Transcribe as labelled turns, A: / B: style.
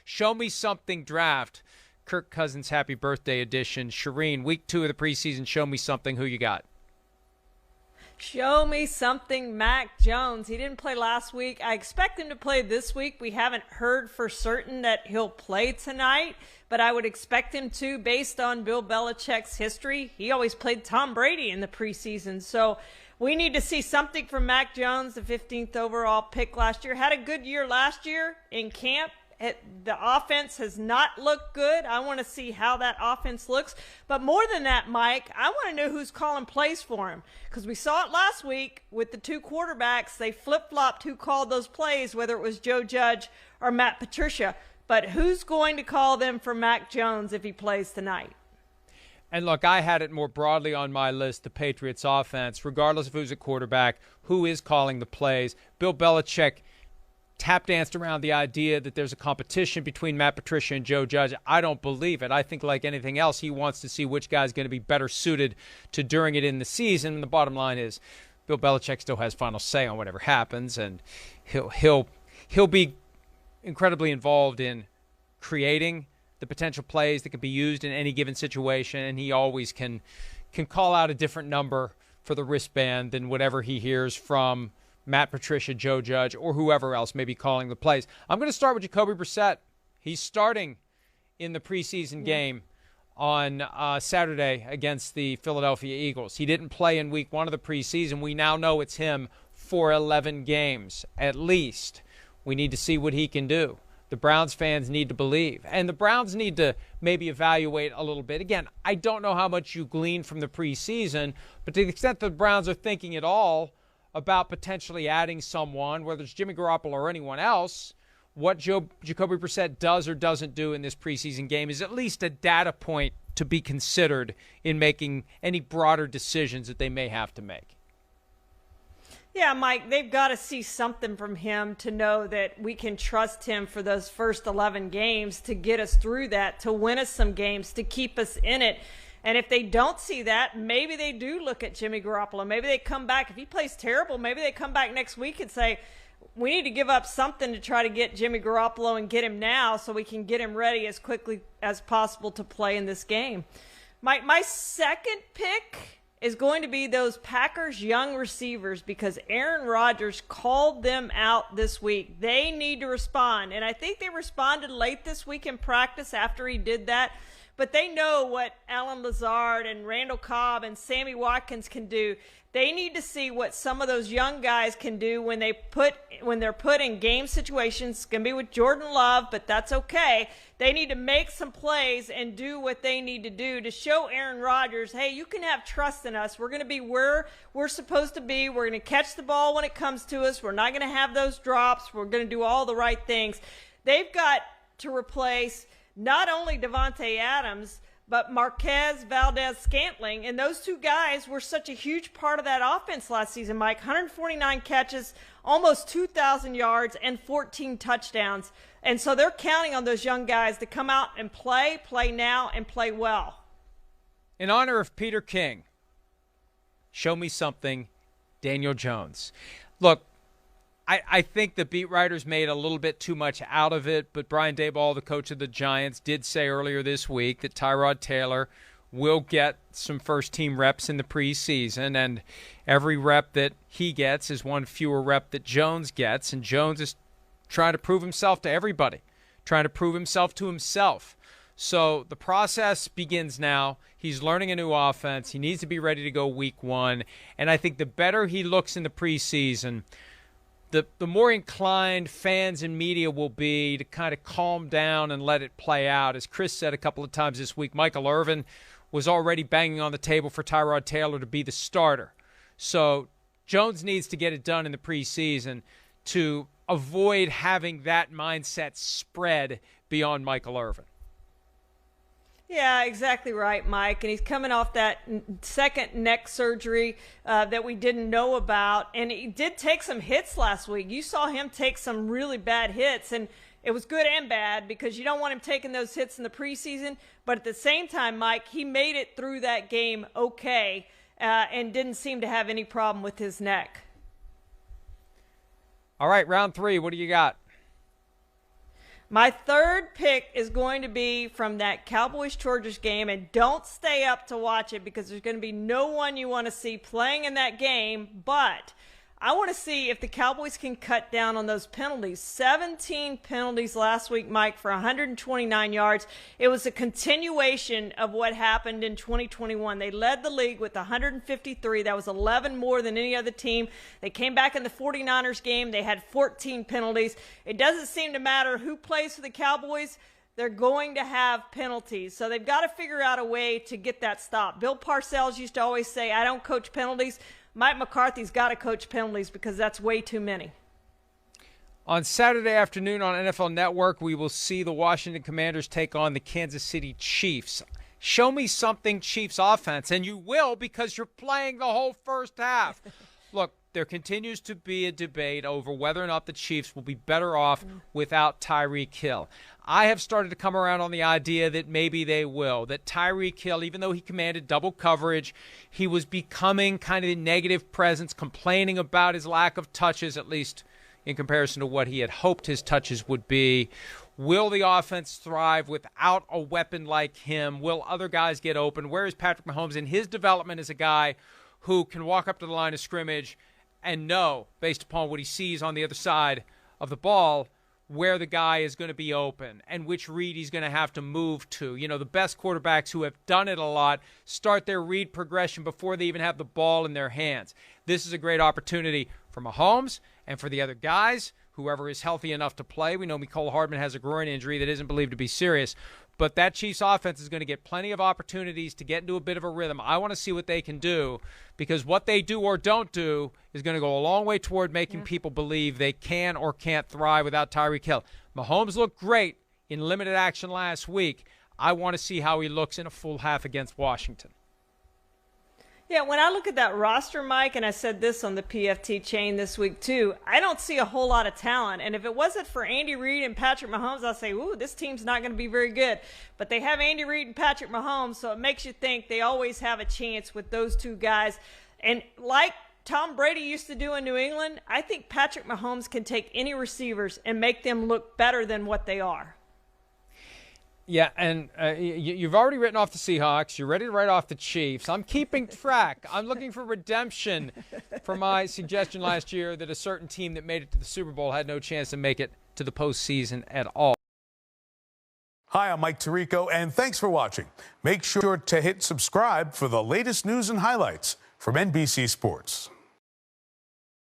A: Show me something draft. Kirk Cousins Happy Birthday edition. Charean, week 2 of the preseason. Show me something. Who you got?
B: Show me something, Mac Jones. He didn't play last week. I expect him to play this week. We haven't heard for certain that he'll play tonight, but I would expect him to based on Bill Belichick's history. He always played Tom Brady in the preseason. So we need to see something from Mac Jones, the 15th overall pick last year. Had a good year last year in camp. The offense has not looked good. I want to see how that offense looks. But more than that, Mike, I want to know who's calling plays for him. Because we saw it last week with the two quarterbacks. They flip-flopped who called those plays, whether it was Joe Judge or Matt Patricia. But who's going to call them for Mac Jones if he plays tonight?
A: And look, I had it more broadly on my list, the Patriots offense, regardless of who's at quarterback, who is calling the plays. Bill Belichick tap danced around the idea that there's a competition between Matt Patricia and Joe Judge. I don't believe it. I think like anything else, he wants to see which guy's going to be better suited to doing it in the season. And the bottom line is Bill Belichick still has final say on whatever happens, and he'll be incredibly involved in creating the potential plays that can be used in any given situation, and he always can call out a different number for the wristband than whatever he hears from Matt Patricia, Joe Judge, or whoever else may be calling the plays. I'm going to start with Jacoby Brissett. He's starting in the preseason game on Saturday against the Philadelphia Eagles. He didn't play in week 1 of the preseason. We now know it's him for 11 games at least. We need to see what he can do. The Browns fans need to believe. And the Browns need to maybe evaluate a little bit. Again, I don't know how much you glean from the preseason, but to the extent that the Browns are thinking at all about potentially adding someone, whether it's Jimmy Garoppolo or anyone else, what Jacoby Brissett does or doesn't do in this preseason game is at least a data point to be considered in making any broader decisions that they may have to make.
B: Yeah, Mike, they've got to see something from him to know that we can trust him for those first 11 games to get us through that, to win us some games, to keep us in it. And if they don't see that, maybe they do look at Jimmy Garoppolo. Maybe they come back. If he plays terrible, maybe they come back next week and say, we need to give up something to try to get Jimmy Garoppolo and get him now so we can get him ready as quickly as possible to play in this game. My second pick is going to be those Packers young receivers because Aaron Rodgers called them out this week. They need to respond. And I think they responded late this week in practice after he did that. But they know what Alan Lazard and Randall Cobb and Sammy Watkins can do. They need to see what some of those young guys can do when they're put in game situations. It's going to be with Jordan Love, but that's okay. They need to make some plays and do what they need to do to show Aaron Rodgers, hey, you can have trust in us. We're going to be where we're supposed to be. We're going to catch the ball when it comes to us. We're not going to have those drops. We're going to do all the right things. They've got to replace not only Devontae Adams, but Marquez Valdez-Scantling. And those two guys were such a huge part of that offense last season, Mike. 149 catches, almost 2,000 yards, and 14 touchdowns. And so they're counting on those young guys to come out and play now, and play well.
A: In honor of Peter King, show me something, Daniel Jones. Look, I think the beat writers made a little bit too much out of it, but Brian Daboll, the coach of the Giants, did say earlier this week that Tyrod Taylor will get some first-team reps in the preseason, and every rep that he gets is one fewer rep that Jones gets, and Jones is trying to prove himself to everybody, trying to prove himself to himself. So the process begins now. He's learning a new offense. He needs to be ready to go week 1, and I think the better he looks in the preseason, the more inclined fans and media will be to kind of calm down and let it play out. As Chris said a couple of times this week, Michael Irvin was already banging on the table for Tyrod Taylor to be the starter. So Jones needs to get it done in the preseason to avoid having that mindset spread beyond Michael Irvin.
B: Yeah, exactly right, Mike. And he's coming off that second neck surgery that we didn't know about. And he did take some hits last week. You saw him take some really bad hits. And it was good and bad because you don't want him taking those hits in the preseason. But at the same time, Mike, he made it through that game okay and didn't seem to have any problem with his neck.
A: All right, round 3. What do you got?
B: My third pick is going to be from that Cowboys-Chargers game, and don't stay up to watch it because there's going to be no one you want to see playing in that game, but I want to see if the Cowboys can cut down on those penalties. 17 penalties last week, Mike, for 129 yards. It was a continuation of what happened in 2021. They led the league with 153. That was 11 more than any other team. They came back in the 49ers game. They had 14 penalties. It doesn't seem to matter who plays for the Cowboys. They're going to have penalties. So they've got to figure out a way to get that stopped. Bill Parcells used to always say, I don't coach penalties. Mike McCarthy's got to coach penalties because that's way too many.
A: On Saturday afternoon on NFL Network, we will see the Washington Commanders take on the Kansas City Chiefs. Show me something Chiefs offense, and you will because you're playing the whole first half. Look, there continues to be a debate over whether or not the Chiefs will be better off without Tyreek Hill. I have started to come around on the idea that maybe they will, that Tyreek Hill, even though he commanded double coverage, he was becoming kind of a negative presence, complaining about his lack of touches, at least in comparison to what he had hoped his touches would be. Will the offense thrive without a weapon like him? Will other guys get open? Where is Patrick Mahomes in his development as a guy who can walk up to the line of scrimmage and know, based upon what he sees on the other side of the ball, where the guy is going to be open and which read he's going to have to move to? You know, the best quarterbacks who have done it a lot start their read progression before they even have the ball in their hands. This is a great opportunity for Mahomes and for the other guys, whoever is healthy enough to play. We know Mecole Hardman has a groin injury that isn't believed to be serious. But that Chiefs offense is going to get plenty of opportunities to get into a bit of a rhythm. I want to see what they can do because what they do or don't do is going to go a long way toward making people believe they can or can't thrive without Tyreek Hill. Mahomes looked great in limited action last week. I want to see how he looks in a full half against Washington.
B: Yeah, when I look at that roster, Mike, and I said this on the PFT chain this week too, I don't see a whole lot of talent. And if it wasn't for Andy Reid and Patrick Mahomes, I'd say, ooh, this team's not going to be very good. But they have Andy Reid and Patrick Mahomes, so it makes you think they always have a chance with those two guys. And like Tom Brady used to do in New England, I think Patrick Mahomes can take any receivers and make them look better than what they are.
A: Yeah, and you've already written off the Seahawks. You're ready to write off the Chiefs. I'm keeping track. I'm looking for redemption for my suggestion last year that a certain team that made it to the Super Bowl had no chance to make it to the postseason at all.
C: Hi, I'm Mike Tirico, and thanks for watching. Make sure to hit subscribe for the latest news and highlights from NBC Sports.